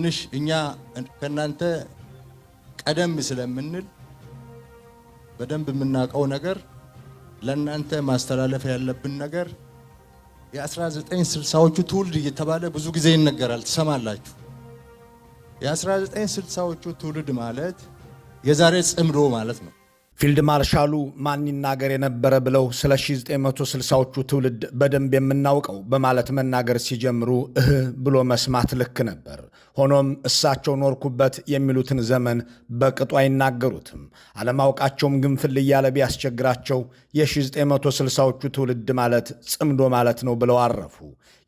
ትንሽ እኛ ከናንተ ቀደም ስለምንል በደንብ የምናውቀው ነገር ለናንተ ማስተላለፍ ያለብን ነገር የ1960ዎቹ ትውልድ እየተባለ ብዙ ጊዜ ይነገራል ትሰማላችሁ። የ1960ዎቹ ትውልድ ማለት የዛሬ ጽምዶ ማለት ነው። ፊልድ ማርሻሉ ማን ይናገር የነበረ ብለው ስለ 1960ዎቹ ትውልድ በደንብ የምናውቀው በማለት መናገር ሲጀምሩ ብሎ መስማት ልክ ነበር። ሆኖም እሳቸው ኖርኩበት የሚሉትን ዘመን በቅጡ አይናገሩትም። አለማወቃቸውም ግንፍል እያለ ቢያስቸግራቸው የ1960ዎቹ ትውልድ ማለት ጽምዶ ማለት ነው ብለው አረፉ።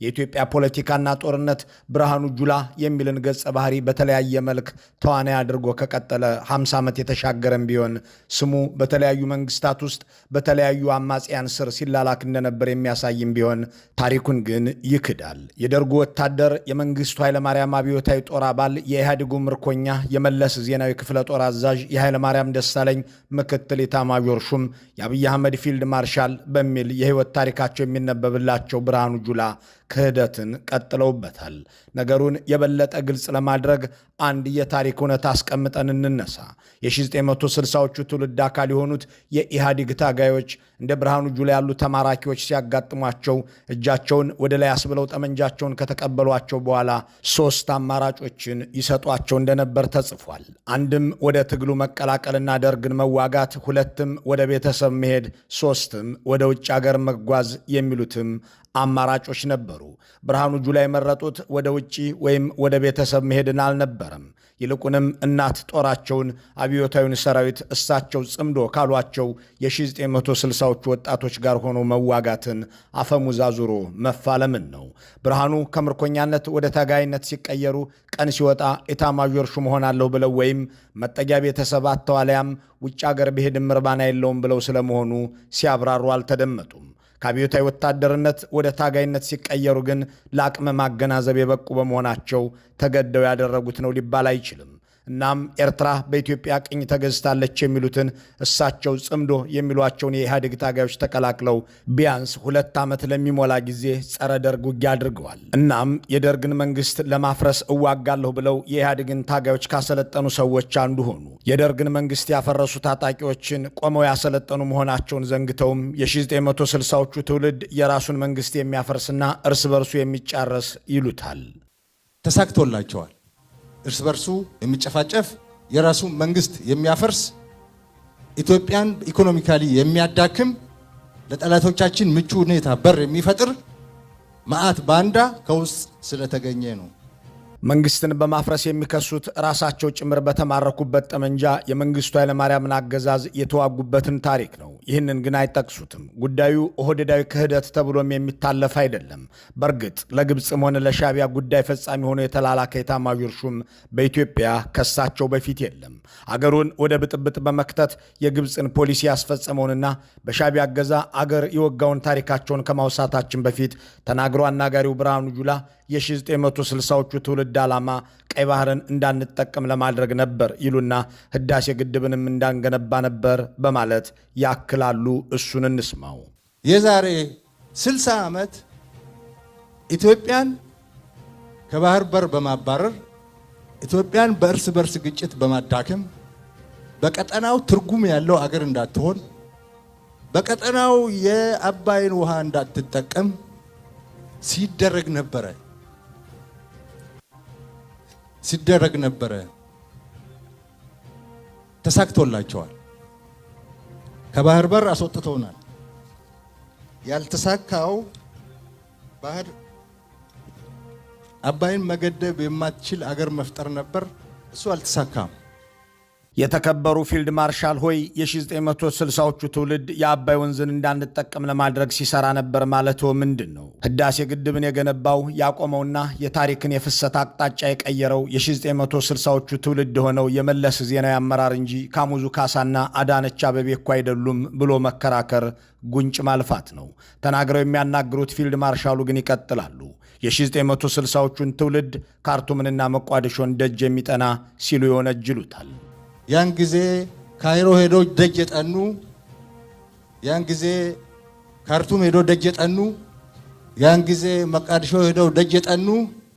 የኢትዮጵያ ፖለቲካና ጦርነት ብርሃኑ ጁላ የሚልን ገጸ ባህሪ በተለያየ መልክ ተዋናይ አድርጎ ከቀጠለ 50 ዓመት የተሻገረም ቢሆን ስሙ በተለያዩ መንግስታት ውስጥ በተለያዩ አማጽያን ስር ሲላላክ እንደነበር የሚያሳይም ቢሆን ታሪኩን ግን ይክዳል። የደርጉ ወታደር፣ የመንግስቱ ኃይለማርያም አብዮታዊ ጦር አባል፣ የኢህአዴጉ ምርኮኛ፣ የመለስ ዜናዊ ክፍለ ጦር አዛዥ፣ የኃይለማርያም ደሳለኝ ምክትል ኢታማዦር ሹም፣ የአብይ አህመድ ፊልድ ማርሻል በሚል የህይወት ታሪካቸው የሚነበብላቸው ብርሃኑ ጁላ ክህደትን ቀጥለውበታል። ነገሩን የበለጠ ግልጽ ለማድረግ አንድ የታሪክ እውነት አስቀምጠን እንነሳ። የ1960ዎቹ ትውልድ አካል የሆኑት የኢህአዴግ ታጋዮች እንደ ብርሃኑ ጁላ ያሉ ተማራኪዎች ሲያጋጥሟቸው እጃቸውን ወደ ላይ አስብለው ጠመንጃቸውን ከተቀበሏቸው በኋላ 3 አማራጮችን ይሰጧቸው እንደነበር ተጽፏል። አንድም ወደ ትግሉ መቀላቀልና ደርግን መዋጋት፣ 2ም ወደ ቤተሰብ መሄድ፣ 3ም ወደ ውጭ አገር መጓዝ የሚሉትም አማራጮች ነበሩ። ብርሃኑ ጁላ የመረጡት ወደ ውጪ ወይም ወደ ቤተሰብ መሄድን አልነበረም። ይልቁንም እናት ጦራቸውን፣ አብዮታዊውን ሰራዊት እሳቸው ጽምዶ ካሏቸው የ1960ዎቹ ወጣቶች ጋር ሆኖ መዋጋትን አፈሙዝ አዙሮ መፋለምን ነው። ብርሃኑ ከምርኮኛነት ወደ ታጋይነት ሲቀየሩ ቀን ሲወጣ ኤታማዦር ሹም ሆናለሁ ብለው ወይም መጠጊያ ቤተሰብ አተዋለያም ውጭ አገር ብሄድም እርባና የለውም ብለው ስለመሆኑ ሲያብራሩ አልተደመጡም። ከአብዮታዊ ወታደርነት ወደ ታጋይነት ሲቀየሩ ግን ለአቅመ ማገናዘብ የበቁ በመሆናቸው ተገደው ያደረጉት ነው ሊባል አይችልም። እናም ኤርትራ በኢትዮጵያ ቅኝ ተገዝታለች የሚሉትን እሳቸው ጽምዶ የሚሏቸውን የኢህአዴግ ታጋዮች ተቀላቅለው ቢያንስ 2 ዓመት ለሚሞላ ጊዜ ጸረ ደርግ ውጊያ አድርገዋል። እናም የደርግን መንግስት ለማፍረስ እዋጋለሁ ብለው የኢህአዴግን ታጋዮች ካሰለጠኑ ሰዎች አንዱ ሆኑ። የደርግን መንግስት ያፈረሱ ታጣቂዎችን ቆመው ያሰለጠኑ መሆናቸውን ዘንግተውም የ1960ዎቹ ትውልድ የራሱን መንግስት የሚያፈርስና እርስ በርሱ የሚጫረስ ይሉታል። ተሳክቶላቸዋል። እርስ በርሱ የሚጨፋጨፍ የራሱ መንግስት የሚያፈርስ ኢትዮጵያን ኢኮኖሚካሊ የሚያዳክም ለጠላቶቻችን ምቹ ሁኔታ በር የሚፈጥር መዓት ባንዳ ከውስጥ ስለተገኘ ነው። መንግስትን በማፍረስ የሚከሱት ራሳቸው ጭምር በተማረኩበት ጠመንጃ የመንግስቱ ኃይለማርያምን አገዛዝ የተዋጉበትን ታሪክ ነው። ይህንን ግን አይጠቅሱትም። ጉዳዩ ኦህዴዳዊ ክህደት ተብሎም የሚታለፍ አይደለም። በእርግጥ ለግብፅም ሆነ ለሻቢያ ጉዳይ ፈጻሚ ሆኖ የተላላከ ኤታማዦር ሹም በኢትዮጵያ ከሳቸው በፊት የለም። አገሩን ወደ ብጥብጥ በመክተት የግብፅን ፖሊሲ ያስፈጸመውንና በሻቢያ አገዛ አገር የወጋውን ታሪካቸውን ከማውሳታችን በፊት ተናግሮ አናጋሪው ብርሃኑ ጁላ የ1960ዎቹ ትውልድ ዓላማ ቀይ ባህርን እንዳንጠቀም ለማድረግ ነበር ይሉና ህዳሴ ግድብንም እንዳንገነባ ነበር በማለት ያክላሉ። እሱን እንስማው። የዛሬ 60 ዓመት ኢትዮጵያን ከባህር በር በማባረር ኢትዮጵያን በእርስ በርስ ግጭት በማዳከም በቀጠናው ትርጉም ያለው አገር እንዳትሆን በቀጠናው የአባይን ውሃ እንዳትጠቀም ሲደረግ ነበረ። ተሳክቶላቸዋል። ከባህር በር አስወጥተውናል። ያልተሳካው ባህር አባይን መገደብ የማትችል አገር መፍጠር ነበር። እሱ አልተሳካም። የተከበሩ ፊልድ ማርሻል ሆይ የ1960ዎቹ ትውልድ የአባይ ወንዝን እንዳንጠቀም ለማድረግ ሲሰራ ነበር ማለት ምንድን ነው? ህዳሴ ግድብን የገነባው ያቆመውና የታሪክን የፍሰት አቅጣጫ የቀየረው የ1960ዎቹ ትውልድ ሆነው የመለስ ዜናዊ አመራር እንጂ ካሙዙ ካሳና አዳነች አቤቤ እኮ አይደሉም ብሎ መከራከር ጉንጭ ማልፋት ነው። ተናግረው የሚያናግሩት ፊልድ ማርሻሉ ግን ይቀጥላሉ። የ1960ዎቹን ትውልድ ካርቱምንና መቋደሾን ደጅ የሚጠና ሲሉ ይወነጅሉታል። ያን ጊዜ ካይሮ ሄዶ ደጅ የጠኑ፣ ያን ጊዜ ካርቱም ሄዶ ደጅ የጠኑ፣ ያን ጊዜ መቃዲሾ ሄዶ ደጅ የጠኑ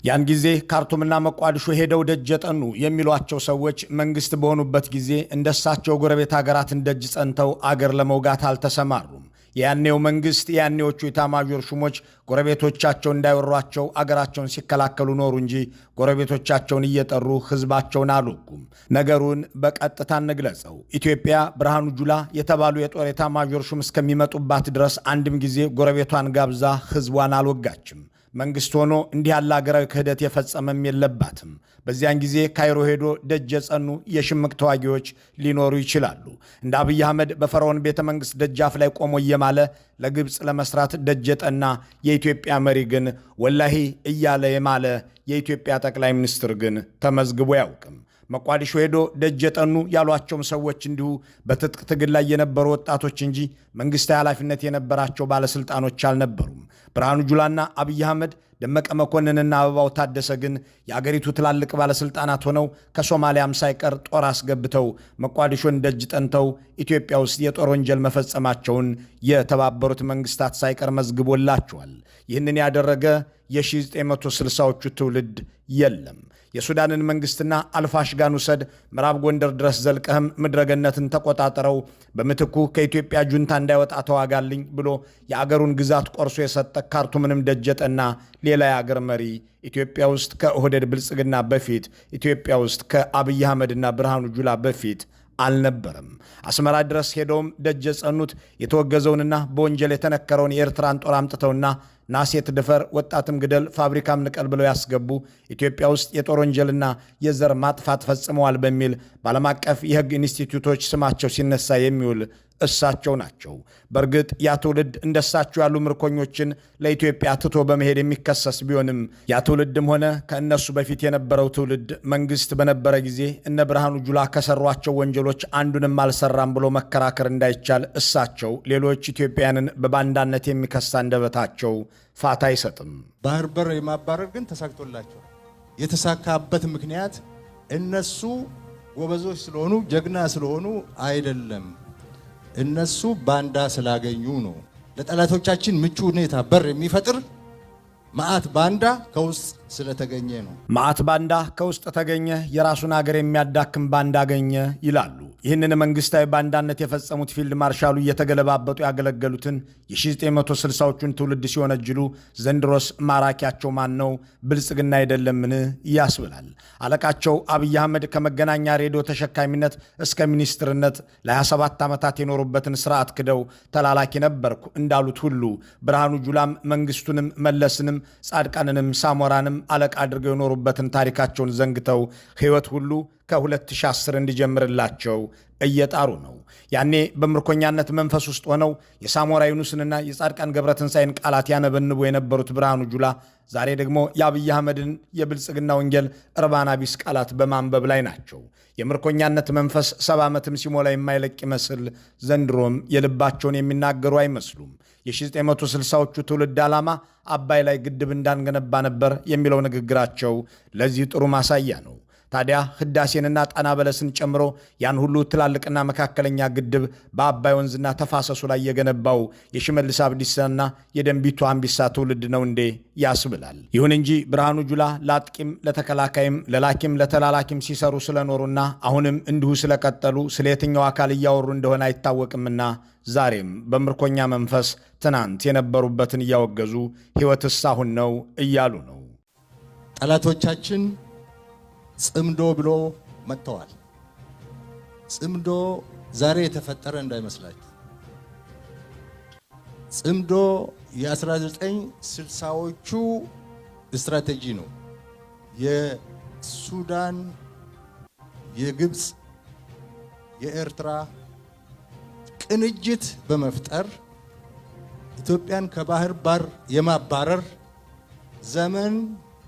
ያን ጊዜ ካርቱምና መቋዲሾ ሄደው ደጅ የጠኑ የሚሏቸው ሰዎች መንግስት በሆኑበት ጊዜ እንደሳቸው ጎረቤት ሀገራትን ደጅ ጸንተው አገር ለመውጋት አልተሰማሩም። የያኔው መንግስት የያኔዎቹ ኢታማዦር ሹሞች ጎረቤቶቻቸው እንዳይወሯቸው አገራቸውን ሲከላከሉ ኖሩ እንጂ ጎረቤቶቻቸውን እየጠሩ ህዝባቸውን አልወጉም። ነገሩን በቀጥታ እንግለጸው። ኢትዮጵያ ብርሃኑ ጁላ የተባሉ የጦር ኢታማዦር ሹም እስከሚመጡባት ድረስ አንድም ጊዜ ጎረቤቷን ጋብዛ ህዝቧን አልወጋችም። መንግስት ሆኖ እንዲህ ያለ አገራዊ ክህደት የፈጸመም የለባትም። በዚያን ጊዜ ካይሮ ሄዶ ደጅ የጸኑ የሽምቅ ተዋጊዎች ሊኖሩ ይችላሉ። እንደ አብይ አህመድ በፈርዖን ቤተ መንግሥት ደጃፍ ላይ ቆሞ እየማለ ለግብፅ ለመስራት ደጅ የጠና የኢትዮጵያ መሪ ግን ወላሂ እያለ የማለ የኢትዮጵያ ጠቅላይ ሚኒስትር ግን ተመዝግቦ አያውቅም። መቋዲሾ ሄዶ ደጅ የጠኑ ያሏቸውም ሰዎች እንዲሁ በትጥቅ ትግል ላይ የነበሩ ወጣቶች እንጂ መንግሥታዊ ኃላፊነት የነበራቸው ባለሥልጣኖች አልነበሩም። ብርሃኑ ጁላና አብይ አህመድ፣ ደመቀ መኮንንና አበባው ታደሰ ግን የአገሪቱ ትላልቅ ባለሥልጣናት ሆነው ከሶማሊያም ሳይቀር ጦር አስገብተው መቋዲሾን ደጅ ጠንተው ኢትዮጵያ ውስጥ የጦር ወንጀል መፈጸማቸውን የተባበሩት መንግሥታት ሳይቀር መዝግቦላቸዋል። ይህንን ያደረገ የ1960ዎቹ ትውልድ የለም። የሱዳንን መንግስትና አልፋሽጋን ውሰድ፣ ምዕራብ ጎንደር ድረስ ዘልቀህም ምድረገነትን ተቆጣጠረው፣ በምትኩ ከኢትዮጵያ ጁንታ እንዳይወጣ ተዋጋልኝ ብሎ የአገሩን ግዛት ቆርሶ የሰጠ ካርቱምንም ደጀጠና ሌላ የአገር መሪ ኢትዮጵያ ውስጥ ከኦህዴድ ብልጽግና በፊት ኢትዮጵያ ውስጥ ከአብይ አህመድና ብርሃኑ ጁላ በፊት አልነበረም። አስመራ ድረስ ሄደውም ደጅ የጸኑት የተወገዘውንና በወንጀል የተነከረውን የኤርትራን ጦር አምጥተውና ናሴት ድፈር፣ ወጣትም ግደል፣ ፋብሪካም ንቀል ብለው ያስገቡ ኢትዮጵያ ውስጥ የጦር ወንጀልና የዘር ማጥፋት ፈጽመዋል በሚል በዓለም አቀፍ የሕግ ኢንስቲትዩቶች ስማቸው ሲነሳ የሚውል እሳቸው ናቸው። በእርግጥ ያ ትውልድ እንደሳቸው ያሉ ምርኮኞችን ለኢትዮጵያ ትቶ በመሄድ የሚከሰስ ቢሆንም ያ ትውልድም ሆነ ከእነሱ በፊት የነበረው ትውልድ መንግስት በነበረ ጊዜ እነ ብርሃኑ ጁላ ከሰሯቸው ወንጀሎች አንዱንም አልሰራም ብሎ መከራከር እንዳይቻል እሳቸው ሌሎች ኢትዮጵያውያንን በባንዳነት የሚከሳ አንደበታቸው ፋታ አይሰጥም። ባህር በር የማባረር ግን ተሳክቶላቸው የተሳካበት ምክንያት እነሱ ጎበዞች ስለሆኑ ጀግና ስለሆኑ አይደለም። እነሱ ባንዳ ስላገኙ ነው። ለጠላቶቻችን ምቹ ሁኔታ በር የሚፈጥር መዓት ባንዳ ከውስጥ ስለተገኘ ነው። መዓት ባንዳ ከውስጥ ተገኘ፣ የራሱን አገር የሚያዳክም ባንዳ አገኘ ይላሉ። ይህንን መንግስታዊ ባንዳነት የፈጸሙት ፊልድ ማርሻሉ እየተገለባበጡ ያገለገሉትን የ1960ዎቹን ትውልድ ሲወነጅሉ ዘንድሮስ ማራኪያቸው ማን ነው? ብልጽግና አይደለምን ያስብላል። አለቃቸው አብይ አህመድ ከመገናኛ ሬዲዮ ተሸካሚነት እስከ ሚኒስትርነት ለ27 ዓመታት የኖሩበትን ስርዓት ክደው ተላላኪ ነበርኩ እንዳሉት ሁሉ ብርሃኑ ጁላም መንግስቱንም መለስንም ጻድቃንንም ሳሞራንም አለቃ አድርገው የኖሩበትን ታሪካቸውን ዘንግተው ሕይወት ሁሉ ከ2010 እንዲጀምርላቸው እየጣሩ ነው። ያኔ በምርኮኛነት መንፈስ ውስጥ ሆነው የሳሞራ ዩኑስንና የጻድቃን ገብረትንሳኤን ቃላት ያነበንቡ የነበሩት ብርሃኑ ጁላ ዛሬ ደግሞ የአብይ አህመድን የብልጽግና ወንጌል እርባና ቢስ ቃላት በማንበብ ላይ ናቸው። የምርኮኛነት መንፈስ 70 ዓመትም ሲሞላ የማይለቅ ይመስል ዘንድሮም የልባቸውን የሚናገሩ አይመስሉም። የ1960ዎቹ ትውልድ ዓላማ አባይ ላይ ግድብ እንዳንገነባ ነበር የሚለው ንግግራቸው ለዚህ ጥሩ ማሳያ ነው። ታዲያ ህዳሴንና ጣና በለስን ጨምሮ ያን ሁሉ ትላልቅና መካከለኛ ግድብ በአባይ ወንዝና ተፋሰሱ ላይ የገነባው የሽመልስ አብዲሳና የደንቢቱ አምቢሳ ትውልድ ነው እንዴ ያስብላል። ይሁን እንጂ ብርሃኑ ጁላ ለአጥቂም ለተከላካይም ለላኪም ለተላላኪም ሲሰሩ ስለኖሩና አሁንም እንዲሁ ስለቀጠሉ ስለ የትኛው አካል እያወሩ እንደሆነ አይታወቅምና ዛሬም በምርኮኛ መንፈስ ትናንት የነበሩበትን እያወገዙ ሕይወትስ አሁን ነው እያሉ ነው። ጠላቶቻችን ጽምዶ ብሎ መጥተዋል። ጽምዶ ዛሬ የተፈጠረ እንዳይመስላችሁ። ጽምዶ የ1960ዎቹ ስትራቴጂ ነው። የሱዳን፣ የግብፅ፣ የኤርትራ ቅንጅት በመፍጠር ኢትዮጵያን ከባህር በር የማባረር ዘመን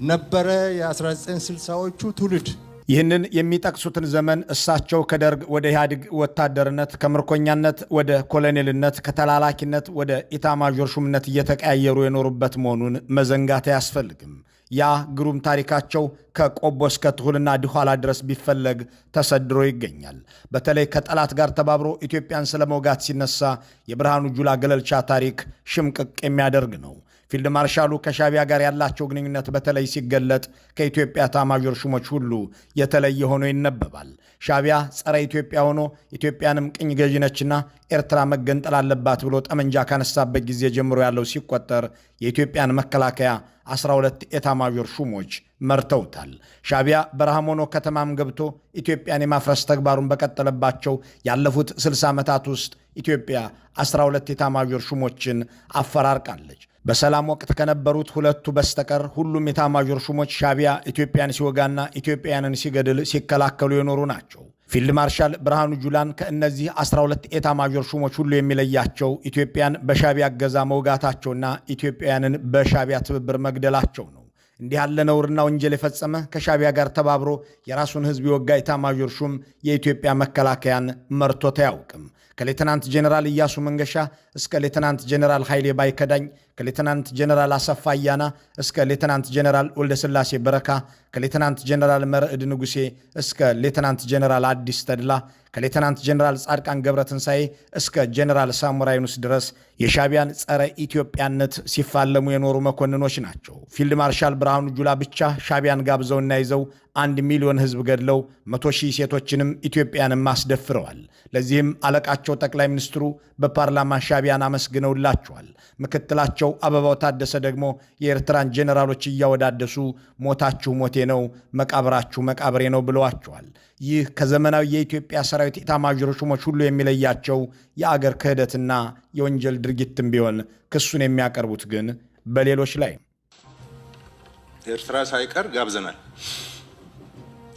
ነበረ። የ1960ዎቹ ትውልድ ይህንን የሚጠቅሱትን ዘመን እሳቸው ከደርግ ወደ ኢህአዴግ ወታደርነት፣ ከምርኮኛነት ወደ ኮሎኔልነት፣ ከተላላኪነት ወደ ኢታማዦር ሹምነት እየተቀያየሩ የኖሩበት መሆኑን መዘንጋት አያስፈልግም። ያ ግሩም ታሪካቸው ከቆቦ እስከ ትሁልና ድኋላ ድረስ ቢፈለግ ተሰድሮ ይገኛል። በተለይ ከጠላት ጋር ተባብሮ ኢትዮጵያን ስለመውጋት ሲነሳ የብርሃኑ ጁላ ገለልቻ ታሪክ ሽምቅቅ የሚያደርግ ነው። ፊልድ ማርሻሉ ከሻቢያ ጋር ያላቸው ግንኙነት በተለይ ሲገለጥ ከኢትዮጵያ ኤታማዦር ሹሞች ሁሉ የተለየ ሆኖ ይነበባል። ሻቢያ ጸረ ኢትዮጵያ ሆኖ ኢትዮጵያንም ቅኝ ገዢ ነችና ኤርትራ መገንጠል አለባት ብሎ ጠመንጃ ካነሳበት ጊዜ ጀምሮ ያለው ሲቆጠር የኢትዮጵያን መከላከያ 12 ኤታማዦር ሹሞች መርተውታል። ሻቢያ በረሃሞኖ ከተማም ገብቶ ኢትዮጵያን የማፍረስ ተግባሩን በቀጠለባቸው ያለፉት 60 ዓመታት ውስጥ ኢትዮጵያ 12 ኤታማዦር ሹሞችን አፈራርቃለች። በሰላም ወቅት ከነበሩት ሁለቱ በስተቀር ሁሉም ኤታማዦር ሹሞች ሻቢያ ኢትዮጵያን ሲወጋና ኢትዮጵያውያንን ሲገድል ሲከላከሉ የኖሩ ናቸው። ፊልድ ማርሻል ብርሃኑ ጁላን ከእነዚህ 12 ኤታማዦር ሹሞች ሁሉ የሚለያቸው ኢትዮጵያን በሻቢያ እገዛ መውጋታቸውና ኢትዮጵያውያንን በሻቢያ ትብብር መግደላቸው ነው። እንዲህ ያለ ነውርና ወንጀል የፈጸመ ከሻቢያ ጋር ተባብሮ የራሱን ሕዝብ የወጋ ኤታማዦር ሹም የኢትዮጵያ መከላከያን መርቶት አያውቅም። ከሌተናንት ጄኔራል ኢያሱ መንገሻ እስከ ሌተናንት ጄኔራል ኃይሌ ባይከዳኝ፣ ከሌተናንት ጄኔራል አሰፋ አያና እስከ ሌተናንት ጄኔራል ወልደስላሴ በረካ፣ ከሌተናንት ጄኔራል መርዕድ ንጉሴ እስከ ሌተናንት ጄኔራል አዲስ ተድላ፣ ከሌተናንት ጄኔራል ጻድቃን ገብረትንሳኤ እስከ ጄኔራል ሳሙራ ዩኑስ ድረስ የሻቢያን ጸረ ኢትዮጵያነት ሲፋለሙ የኖሩ መኮንኖች ናቸው። ፊልድ ማርሻል ብርሃኑ ጁላ ብቻ ሻቢያን ጋብዘውና ይዘው 1 ሚሊዮን ሕዝብ ገድለው 100,000 ሴቶችንም ኢትዮጵያንም አስደፍረዋል። ለዚህም አለቃቸው ጠቅላይ ሚኒስትሩ በፓርላማ ሻቢያን አመስግነውላቸዋል። ምክትላቸው አበባው ታደሰ ደግሞ የኤርትራን ጄኔራሎች እያወዳደሱ ሞታችሁ ሞቴ ነው፣ መቃብራችሁ መቃብሬ ነው ብለዋቸዋል። ይህ ከዘመናዊ የኢትዮጵያ ሰራዊት ኤታማዦር ሹሞች ሁሉ የሚለያቸው የአገር ክህደትና የወንጀል ድርጊትም ቢሆን ክሱን የሚያቀርቡት ግን በሌሎች ላይ ኤርትራ ሳይቀር ጋብዘናል፣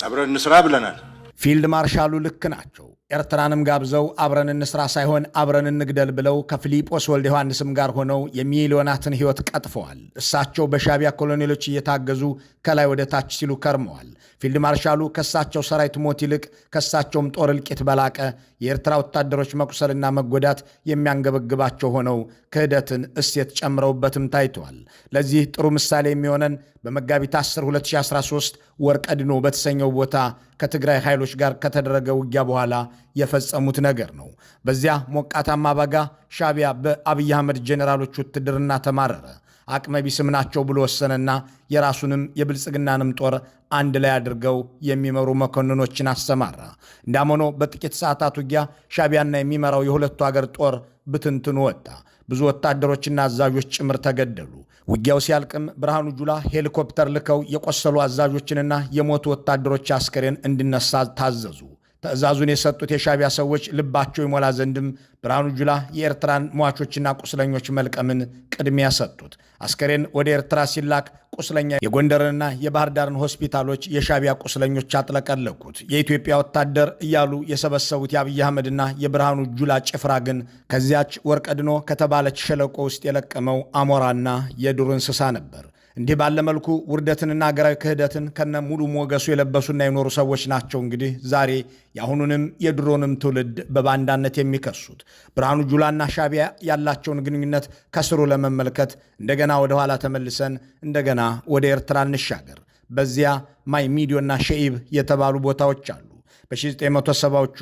አብረን እንስራ ብለናል። ፊልድ ማርሻሉ ልክ ናቸው። ኤርትራንም ጋብዘው አብረን እንስራ ሳይሆን አብረን እንግደል ብለው ከፊሊጶስ ወልደ ዮሐንስም ጋር ሆነው የሚሊዮናትን ሕይወት ቀጥፈዋል። እሳቸው በሻቢያ ኮሎኔሎች እየታገዙ ከላይ ወደ ታች ሲሉ ከርመዋል። ፊልድ ማርሻሉ ከሳቸው ሰራዊት ሞት ይልቅ ከሳቸውም ጦር እልቂት በላቀ የኤርትራ ወታደሮች መቁሰልና መጎዳት የሚያንገበግባቸው ሆነው ክህደትን እሴት ጨምረውበትም ታይተዋል። ለዚህ ጥሩ ምሳሌ የሚሆነን በመጋቢት 10 2013 ወርቀድኖ በተሰኘው ቦታ ከትግራይ ኃይሎች ጋር ከተደረገ ውጊያ በኋላ የፈጸሙት ነገር ነው። በዚያ ሞቃታማ በጋ ሻቢያ በአብይ አህመድ ጄኔራሎች ውትድርና ተማረረ። አቅመ ቢስም ናቸው ብሎ ወሰነና የራሱንም የብልጽግናንም ጦር አንድ ላይ አድርገው የሚመሩ መኮንኖችን አሰማራ። እንዳም ሆኖ በጥቂት ሰዓታት ውጊያ ሻቢያና የሚመራው የሁለቱ አገር ጦር ብትንትኑ ወጣ። ብዙ ወታደሮችና አዛዦች ጭምር ተገደሉ። ውጊያው ሲያልቅም ብርሃኑ ጁላ ሄሊኮፕተር ልከው የቆሰሉ አዛዦችንና የሞቱ ወታደሮች አስከሬን እንዲነሳ ታዘዙ። ትዕዛዙን የሰጡት የሻቢያ ሰዎች ልባቸው ይሞላ ዘንድም ብርሃኑ ጁላ የኤርትራን ሟቾችና ቁስለኞች መልቀምን ቅድሚያ ሰጡት። አስከሬን ወደ ኤርትራ ሲላክ ቁስለኛ የጎንደርንና የባህር ዳርን ሆስፒታሎች የሻቢያ ቁስለኞች አጥለቀለቁት። የኢትዮጵያ ወታደር እያሉ የሰበሰቡት የአብይ አህመድና የብርሃኑ ጁላ ጭፍራ ግን ከዚያች ወርቀድኖ ከተባለች ሸለቆ ውስጥ የለቀመው አሞራና የዱር እንስሳ ነበር። እንዲህ ባለ መልኩ ውርደትንና አገራዊ ክህደትን ከነ ሙሉ ሞገሱ የለበሱና የኖሩ ሰዎች ናቸው እንግዲህ ዛሬ የአሁኑንም የድሮንም ትውልድ በባንዳነት የሚከሱት። ብርሃኑ ጁላና ሻቢያ ያላቸውን ግንኙነት ከስሩ ለመመልከት እንደገና ወደ ኋላ ተመልሰን እንደገና ወደ ኤርትራ እንሻገር። በዚያ ማይ ሚዲዮና ሸኢብ የተባሉ ቦታዎች አሉ። በ1970ዎቹ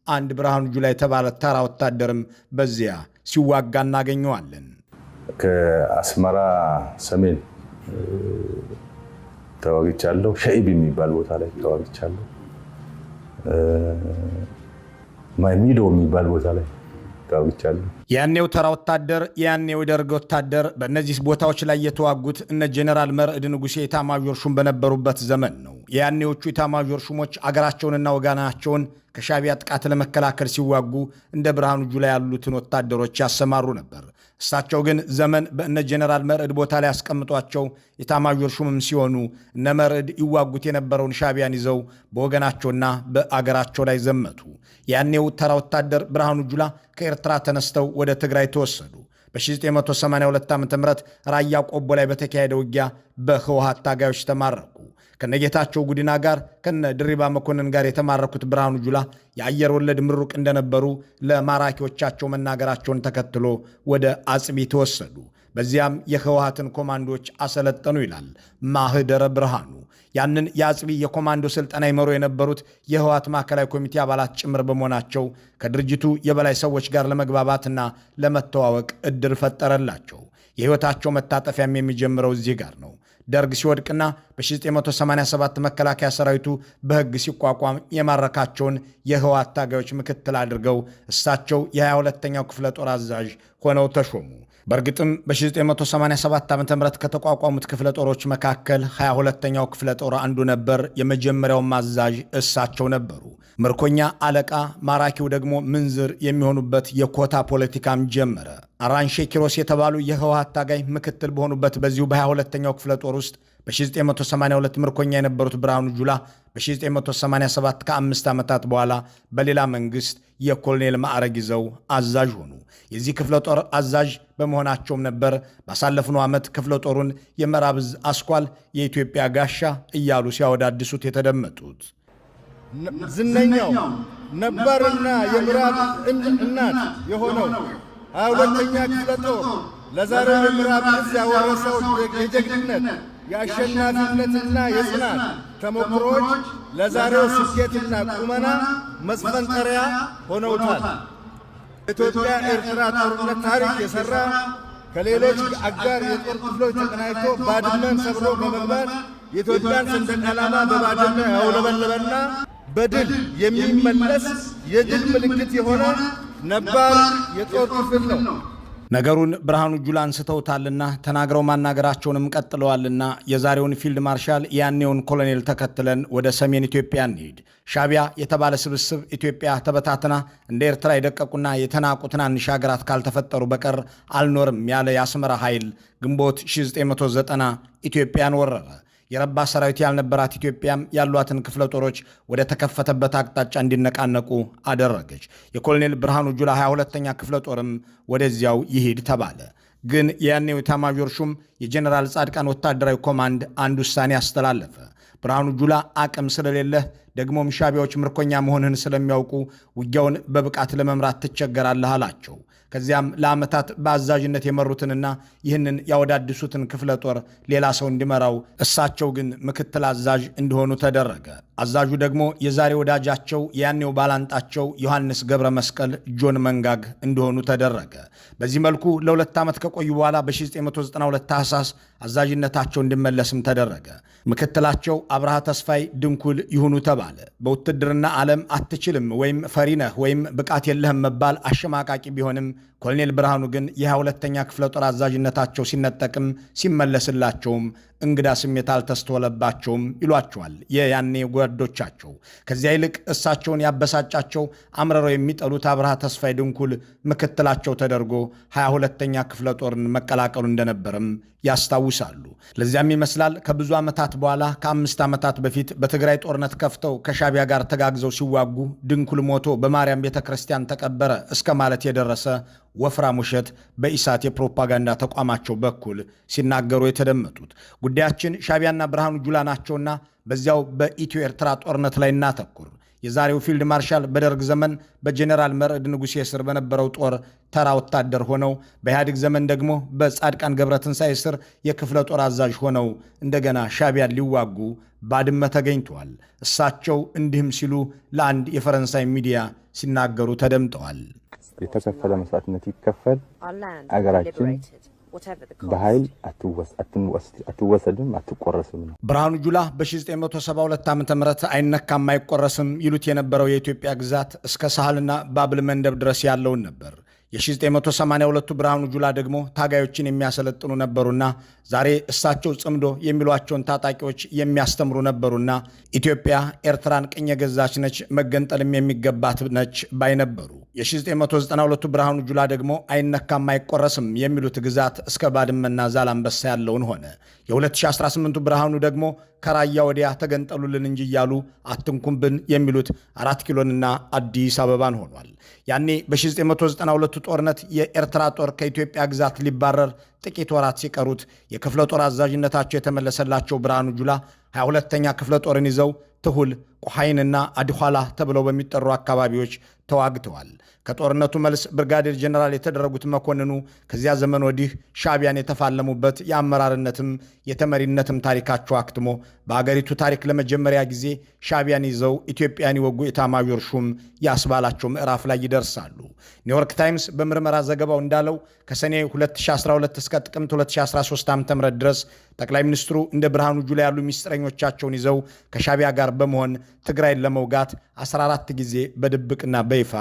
አንድ ብርሃኑ ጁላ የተባለ ተራ ወታደርም በዚያ ሲዋጋ እናገኘዋለን። ከአስመራ ሰሜን ተዋግቻለሁ። ሸኢብ የሚባል ቦታ ላይ ተዋግቻለሁ። ማይሚዶ የሚባል ቦታ ላይ ተዋግቻለሁ። ያኔው ተራ ወታደር ያኔው የደርግ ወታደር በእነዚህ ቦታዎች ላይ የተዋጉት እነ ጄኔራል መርዕድ ንጉሴ ኤታማዦር ሹም በነበሩበት ዘመን ነው። የያኔዎቹ ኤታማዦር ሹሞች አገራቸውንና ወገናቸውን ከሻቢያ ጥቃት ለመከላከል ሲዋጉ እንደ ብርሃኑ ጁላ ያሉትን ወታደሮች ያሰማሩ ነበር። እሳቸው ግን ዘመን በእነ ጄኔራል መርዕድ ቦታ ላይ ያስቀምጧቸው ኤታማዦር ሹምም ሲሆኑ እነ መርዕድ ይዋጉት የነበረውን ሻቢያን ይዘው በወገናቸውና በአገራቸው ላይ ዘመቱ። ያኔው ተራ ወታደር ብርሃኑ ጁላ ከኤርትራ ተነስተው ወደ ትግራይ ተወሰዱ። በ1982 ዓ.ም ራያ ቆቦ ላይ በተካሄደ ውጊያ በህወሓት ታጋዮች ተማረኩ። ከነጌታቸው ጉዲና ጋር ከነ ድሪባ መኮንን ጋር የተማረኩት ብርሃኑ ጁላ የአየር ወለድ ምሩቅ እንደነበሩ ለማራኪዎቻቸው መናገራቸውን ተከትሎ ወደ አጽቢ ተወሰዱ። በዚያም የህወሓትን ኮማንዶች አሰለጠኑ ይላል ማህደረ ብርሃኑ። ያንን የአጽቢ የኮማንዶ ስልጠና ይመሩ የነበሩት የህወሓት ማዕከላዊ ኮሚቴ አባላት ጭምር በመሆናቸው ከድርጅቱ የበላይ ሰዎች ጋር ለመግባባትና ለመተዋወቅ እድል ፈጠረላቸው። የሕይወታቸው መታጠፊያም የሚጀምረው እዚህ ጋር ነው። ደርግ ሲወድቅና በ1987 መከላከያ ሰራዊቱ በሕግ ሲቋቋም የማረካቸውን የህወሓት ታጋዮች ምክትል አድርገው እሳቸው የ22ኛው ክፍለ ጦር አዛዥ ሆነው ተሾሙ። በእርግጥም በ1987 ዓ.ም ከተቋቋሙት ክፍለ ጦሮች መካከል 22ኛው ክፍለ ጦር አንዱ ነበር። የመጀመሪያው አዛዥ እሳቸው ነበሩ። ምርኮኛ አለቃ፣ ማራኪው ደግሞ ምንዝር የሚሆኑበት የኮታ ፖለቲካም ጀመረ። አራንሼ ኪሮስ የተባሉ የህወሓት ታጋይ ምክትል በሆኑበት በዚሁ በ22ኛው ክፍለ ጦር ውስጥ በ1982 ምርኮኛ የነበሩት ብርሃኑ ጁላ በ1987 ከ5 ዓመታት በኋላ በሌላ መንግሥት የኮሎኔል ማዕረግ ይዘው አዛዥ ሆኑ። የዚህ ክፍለ ጦር አዛዥ በመሆናቸውም ነበር ባሳለፍነው ዓመት ክፍለ ጦሩን የምዕራብ ዕዝ አስኳል፣ የኢትዮጵያ ጋሻ እያሉ ሲያወዳድሱት የተደመጡት። ዝነኛው ነበርና የምዕራብ እናት የሆነው 22ኛ ክፍለ ጦር ለዛሬው የምዕራብ ዕዝ ያወረሰው የጀግንነት የአሸናፊነትና የጽናት ተሞክሮዎች ለዛሬው ስኬትና ቁመና መስፈንጠሪያ ሆነውታል። ኢትዮጵያ ኤርትራ ጦርነት ታሪክ የሠራ ከሌሎች አጋር የጦር ክፍሎች ተቀናጅቶ ባድመን ሰብሮ በመግባት የኢትዮጵያን ሰንደቅ ዓላማ በባድመ ያውለበለበና በድል የሚመለስ የድል ምልክት የሆነ ነባር የጦር ክፍል ነው። ነገሩን ብርሃኑ ጁላ አንስተውታልና ተናግረው ማናገራቸውንም ቀጥለዋልና የዛሬውን ፊልድ ማርሻል ያኔውን ኮሎኔል ተከትለን ወደ ሰሜን ኢትዮጵያ እንሂድ። ሻዕቢያ የተባለ ስብስብ ኢትዮጵያ ተበታትና እንደ ኤርትራ የደቀቁና የተናቁ ትናንሽ ሀገራት ካልተፈጠሩ በቀር አልኖርም ያለ የአስመራ ኃይል ግንቦት 1990 ኢትዮጵያን ወረረ። የረባ ሰራዊት ያልነበራት ኢትዮጵያም ያሏትን ክፍለ ጦሮች ወደ ተከፈተበት አቅጣጫ እንዲነቃነቁ አደረገች። የኮሎኔል ብርሃኑ ጁላ 22ኛ ክፍለ ጦርም ወደዚያው ይሂድ ተባለ። ግን የያኔው ኤታማዦር ሹም የጀኔራል ጻድቃን ወታደራዊ ኮማንድ አንድ ውሳኔ አስተላለፈ። ብርሃኑ ጁላ አቅም ስለሌለህ ደግሞም ሻዕቢያዎች ምርኮኛ መሆንህን ስለሚያውቁ ውጊያውን በብቃት ለመምራት ትቸገራለህ አላቸው። ከዚያም ለዓመታት በአዛዥነት የመሩትንና ይህንን ያወዳድሱትን ክፍለ ጦር ሌላ ሰው እንዲመራው፣ እሳቸው ግን ምክትል አዛዥ እንዲሆኑ ተደረገ። አዛዡ ደግሞ የዛሬ ወዳጃቸው የያኔው ባላንጣቸው ዮሐንስ ገብረ መስቀል ጆን መንጋግ እንዲሆኑ ተደረገ። በዚህ መልኩ ለ2 ዓመት ከቆዩ በኋላ በ1992 ታህሳስ አዛዥነታቸው እንዲመለስም ተደረገ። ምክትላቸው አብርሃ ተስፋይ ድንኩል ይሁኑ ተባለ። በውትድርና ዓለም አትችልም ወይም ፈሪነህ ወይም ብቃት የለህም መባል አሸማቃቂ ቢሆንም ኮሎኔል ብርሃኑ ግን የ22ኛ ክፍለ ጦር አዛዥነታቸው ሲነጠቅም ሲመለስላቸውም እንግዳ ስሜት አልተስተወለባቸውም ይሏቸዋል የያኔ ጓዶቻቸው። ከዚያ ይልቅ እሳቸውን ያበሳጫቸው አምረረው የሚጠሉት አብርሃ ተስፋይ ድንኩል ምክትላቸው ተደርጎ 22ኛ ክፍለ ጦርን መቀላቀሉ እንደነበርም ያስታውሳሉ። ለዚያም ይመስላል ከብዙ ዓመታት በኋላ ከ5 ዓመታት በፊት በትግራይ ጦርነት ከፍተው ከሻዕቢያ ጋር ተጋግዘው ሲዋጉ ድንኩል ሞቶ በማርያም ቤተ ክርስቲያን ተቀበረ እስከ ማለት የደረሰ ወፍራም ውሸት በኢሳት የፕሮፓጋንዳ ተቋማቸው በኩል ሲናገሩ የተደመጡት። ጉዳያችን ሻዕቢያና ብርሃኑ ጁላ ናቸውና በዚያው በኢትዮ ኤርትራ ጦርነት ላይ እናተኩር። የዛሬው ፊልድ ማርሻል በደርግ ዘመን በጀኔራል መርዕድ ንጉሴ ስር በነበረው ጦር ተራ ወታደር ሆነው በኢህአዴግ ዘመን ደግሞ በጻድቃን ገብረትንሳኤ ስር የክፍለ ጦር አዛዥ ሆነው እንደገና ሻዕቢያን ሊዋጉ ባድመ ተገኝተዋል። እሳቸው እንዲህም ሲሉ ለአንድ የፈረንሳይ ሚዲያ ሲናገሩ ተደምጠዋል። የተከፈለ መስዋዕትነት ይከፈል፣ አገራችን በኃይል አትወሰድም፣ አትቆረስም ነው። ብርሃኑ ጁላ በ1972 ዓ ም አይነካም አይቆረስም ይሉት የነበረው የኢትዮጵያ ግዛት እስከ ሳህልና ባብል መንደብ ድረስ ያለውን ነበር። የ1982ቱ ብርሃኑ ጁላ ደግሞ ታጋዮችን የሚያሰለጥኑ ነበሩና ዛሬ እሳቸው ጽምዶ የሚሏቸውን ታጣቂዎች የሚያስተምሩ ነበሩና ኢትዮጵያ ኤርትራን ቅኝ የገዛች ነች፣ መገንጠልም የሚገባት ነች ባይነበሩ። የ1992ቱ ብርሃኑ ጁላ ደግሞ አይነካም አይቆረስም የሚሉት ግዛት እስከ ባድመና ዛላምበሳ ያለውን ሆነ። የ2018ቱ ብርሃኑ ደግሞ ከራያ ወዲያ ተገንጠሉልን እንጂ እያሉ አትንኩምብን የሚሉት 4 ኪሎንና አዲስ አበባን ሆኗል። ያኔ በ1992ቱ ጦርነት የኤርትራ ጦር ከኢትዮጵያ ግዛት ሊባረር ጥቂት ወራት ሲቀሩት የክፍለ ጦር አዛዥነታቸው የተመለሰላቸው ብርሃኑ ጁላ 22ኛ ክፍለ ጦርን ይዘው ትሁል፣ ቆሐይንና አድኋላ ተብለው በሚጠሩ አካባቢዎች ተዋግተዋል። ከጦርነቱ መልስ ብርጋዴር ጀነራል የተደረጉት መኮንኑ ከዚያ ዘመን ወዲህ ሻዕቢያን የተፋለሙበት የአመራርነትም የተመሪነትም ታሪካቸው አክትሞ በአገሪቱ ታሪክ ለመጀመሪያ ጊዜ ሻዕቢያን ይዘው ኢትዮጵያን ይወጉ ኤታማዦር ሹም ያስባላቸው ምዕራፍ ላይ ይደርሳሉ። ኒውዮርክ ታይምስ በምርመራ ዘገባው እንዳለው ከሰኔ 2012 እስከ ጥቅምት 2013 ዓ.ም ድረስ ጠቅላይ ሚኒስትሩ እንደ ብርሃኑ ጁላ ያሉ ሚስጥረኞቻቸውን ይዘው ከሻዕቢያ ጋር በመሆን ትግራይን ለመውጋት 14 ጊዜ በድብቅና በይፋ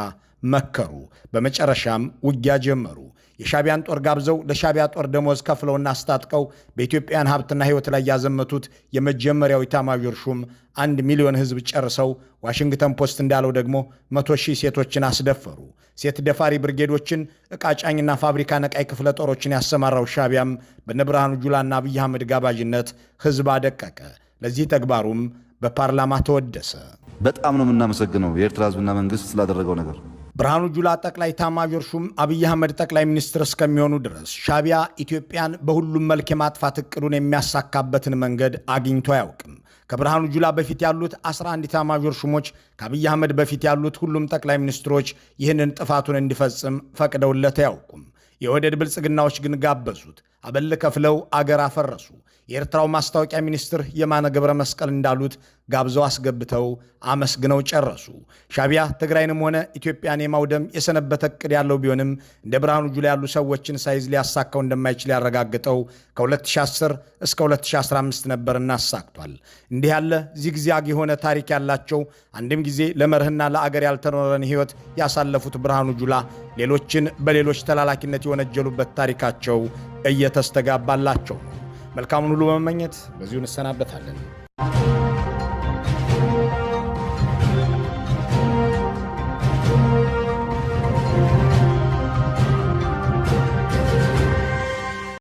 መከሩ። በመጨረሻም ውጊያ ጀመሩ። የሻዕቢያን ጦር ጋብዘው ለሻዕቢያ ጦር ደሞዝ ከፍለውና አስታጥቀው በኢትዮጵያን ሀብትና ሕይወት ላይ ያዘመቱት የመጀመሪያው ኤታማዦር ሹም 1 ሚሊዮን ሕዝብ ጨርሰው ዋሽንግተን ፖስት እንዳለው ደግሞ 100,000 ሴቶችን አስደፈሩ። ሴት ደፋሪ ብርጌዶችን፣ ዕቃ ጫኝና ፋብሪካ ነቃይ ክፍለ ጦሮችን ያሰማራው ሻዕቢያም በነብርሃኑ ጁላና አብይ አህመድ ጋባዥነት ሕዝብ አደቀቀ። ለዚህ ተግባሩም በፓርላማ ተወደሰ። በጣም ነው የምናመሰግነው የኤርትራ ሕዝብና መንግስት ስላደረገው ነገር። ብርሃኑ ጁላ ጠቅላይ ኤታማዦር ሹም፣ አብይ አህመድ ጠቅላይ ሚኒስትር እስከሚሆኑ ድረስ ሻዕቢያ ኢትዮጵያን በሁሉም መልክ የማጥፋት እቅዱን የሚያሳካበትን መንገድ አግኝቶ አያውቅም። ከብርሃኑ ጁላ በፊት ያሉት 11 ኤታማዦር ሹሞች፣ ከአብይ አህመድ በፊት ያሉት ሁሉም ጠቅላይ ሚኒስትሮች ይህንን ጥፋቱን እንዲፈጽም ፈቅደውለት አያውቁም። የወደድ ብልጽግናዎች ግን ጋበዙት። አበል ከፍለው አገር አፈረሱ። የኤርትራው ማስታወቂያ ሚኒስትር የማነ ገብረ መስቀል እንዳሉት ጋብዘው አስገብተው አመስግነው ጨረሱ። ሻዕቢያ ትግራይንም ሆነ ኢትዮጵያን የማውደም የሰነበተ እቅድ ያለው ቢሆንም እንደ ብርሃኑ ጁላ ያሉ ሰዎችን ሳይዝ ሊያሳካው እንደማይችል ያረጋግጠው ከ2010 እስከ 2015 ነበርና አሳክቷል። እንዲህ ያለ ዚግዛግ የሆነ ታሪክ ያላቸው አንድም ጊዜ ለመርህና ለአገር ያልተኖረን ሕይወት ያሳለፉት ብርሃኑ ጁላ ሌሎችን በሌሎች ተላላኪነት የወነጀሉበት ታሪካቸው እየተስተጋባላቸው ነው። መልካሙን ሁሉ በመመኘት በዚሁ እንሰናበታለን።